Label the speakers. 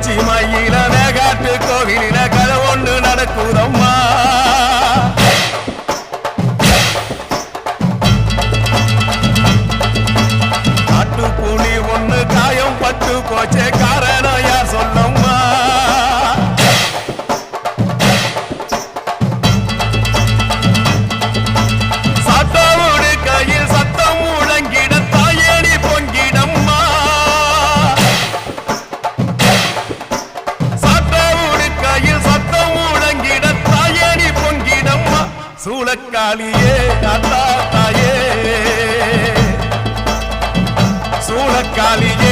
Speaker 1: உச்சி மயில மேகாட்டு கோவிலில கதை ஒன்று நடக்குதம்மா. காட்டுப்புலி ஒண்ணு காயம் பட்டு போச்சே காரணம் யார் சொல்லம்மா. சாத்தாவோடு கையில் சத்தம் முழங்கிட தாயேடி பொங்கிடம்மா. சாத்தாவோடு கையில் சத்தம் முழங்கிட தாயேடி பொங்கிடம்மா. சூளக்காளியே அத்தா தாயே சூளக்காளியே